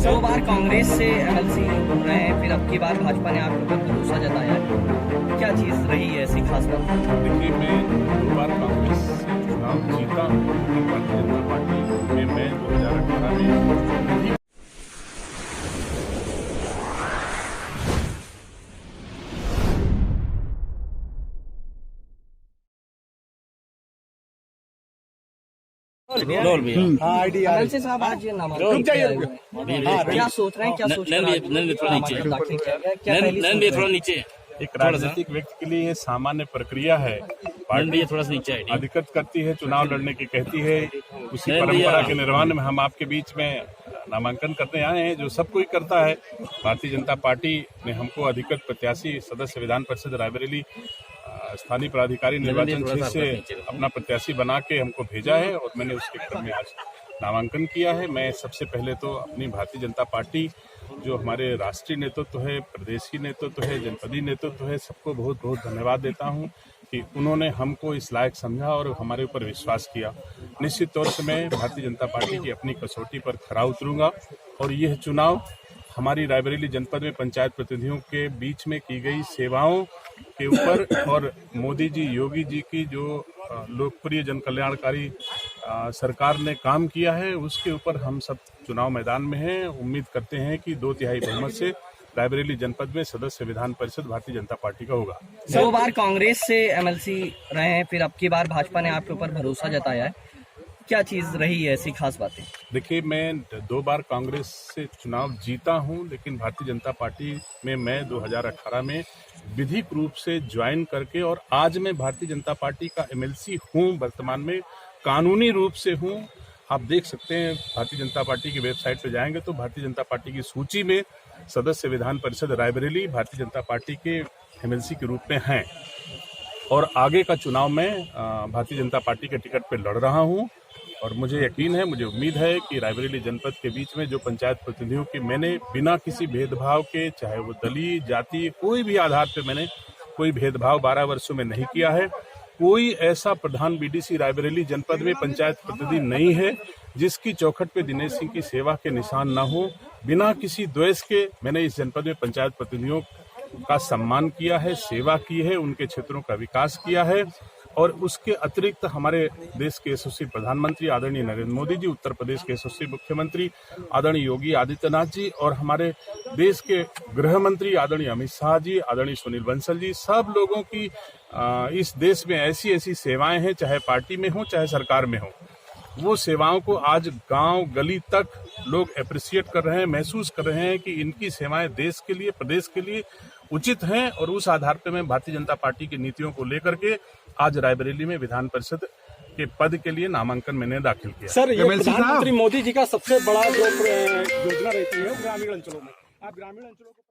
दो बार कांग्रेस से एमएलसी रहे हैं, फिर अब की बार भाजपा ने आपके ऊपर भरोसा जताया है। क्या चीज रही है ऐसी खास बात? देखिए, मैं 2 बार कांग्रेस से चुनाव जीता हूँ, लेकिन भारतीय जनता पार्टी में मैं 2018 में एमएलसी साहब आज नामांकन क्या सोच रहे हैं, क्या सोच रहे हैं? थोड़ा नीचे एक राजनीतिक व्यक्ति के लिए ये सामान्य प्रक्रिया है। पार्टी थोड़ा सा नीचे अधिकृत करती है, चुनाव लड़ने की कहती है, उसी परंपरा के निर्वहन में हम आपके बीच में नामांकन करने आए हैं, जो सब कोई करता है। भारतीय जनता पार्टी ने हमको अधिकृत प्रत्याशी सदस्य विधान परिषद रायबरेली स्थानीय पदाधिकारी निर्वाचन क्षेत्र से अपना प्रत्याशी बना के हमको भेजा है और मैंने उसके क्रम में आज नामांकन किया है। मैं सबसे पहले तो अपनी भारतीय जनता पार्टी जो हमारे राष्ट्रीय नेतृत्व है, प्रदेशी नेतृत्व है, जनपदीय नेतृत्व है, सबको बहुत बहुत धन्यवाद देता हूं कि उन्होंने हमको इस लायक समझा और हमारे ऊपर विश्वास किया। निश्चित तौर से मैं भारतीय जनता पार्टी की अपनी कसौटी पर खरा उतरूंगा और यह चुनाव हमारी रायबरेली जनपद में पंचायत प्रतिनिधियों के बीच में की गई सेवाओं के ऊपर और मोदी जी, योगी जी की जो लोकप्रिय जन कल्याणकारी सरकार ने काम किया है, उसके ऊपर हम सब चुनाव मैदान में हैं। उम्मीद करते हैं कि 2/3 बहुमत से रायबरेली जनपद में सदस्य विधान परिषद भारतीय जनता पार्टी का होगा। 2 बार कांग्रेस से एमएलसी रहे हैं, फिर अब की बार भाजपा ने आपके ऊपर भरोसा जताया है। क्या चीज रही है ऐसी खास बातें? देखिए, मैं 2 बार कांग्रेस से चुनाव जीता हूं, लेकिन भारतीय जनता पार्टी में मैं 2018 में विधिक रूप से ज्वाइन करके और आज मैं भारतीय जनता पार्टी का एमएलसी हूं, वर्तमान में कानूनी रूप से हूं। आप देख सकते हैं, भारतीय जनता पार्टी की वेबसाइट पर जाएंगे तो भारतीय जनता पार्टी की सूची में सदस्य विधान परिषद रायबरेली भारतीय जनता पार्टी के एमएलसी के रूप में हैं और आगे का चुनाव मैं भारतीय जनता पार्टी के टिकट पर लड़ रहा हूं और मुझे यकीन है, मुझे उम्मीद है कि रायबरेली जनपद के बीच में जो पंचायत प्रतिनिधियों की मैंने बिना किसी भेदभाव के, चाहे वो दलीय, जाति, कोई भी आधार पे मैंने कोई भेदभाव 12 वर्षों में नहीं किया है। कोई ऐसा प्रधान बीडीसी रायबरेली जनपद में पंचायत प्रतिनिधि नहीं है जिसकी चौखट पे दिनेश सिंह की सेवा के निशान न हो। बिना किसी द्वेष के मैंने इस जनपद में पंचायत प्रतिनिधियों का सम्मान किया है, सेवा की है, उनके क्षेत्रों का विकास किया है और उसके अतिरिक्त हमारे देश के यशस्वी प्रधानमंत्री आदरणीय नरेंद्र मोदी जी, उत्तर प्रदेश के यशस्वी मुख्यमंत्री आदरणीय योगी आदित्यनाथ जी और हमारे देश के गृह मंत्री आदरणीय अमित शाह जी, आदरणीय सुनील बंसल जी, सब लोगों की इस देश में ऐसी ऐसी सेवाएं हैं, चाहे पार्टी में हो चाहे सरकार में हो, वो सेवाओं को आज गांव गली तक लोग एप्रिशिएट कर रहे हैं, महसूस कर रहे हैं कि इनकी सेवाएं देश के लिए, प्रदेश के लिए उचित हैं और उस आधार पर मैं भारतीय जनता पार्टी की नीतियों को लेकर के आज रायबरेली में विधान परिषद के पद के लिए नामांकन मैंने दाखिल किया। सर, ये प्रधानमंत्री मोदी जी का सबसे बड़ा जो योजना रहती है ग्रामीण अंचलों में, आप ग्रामीण अंचलों को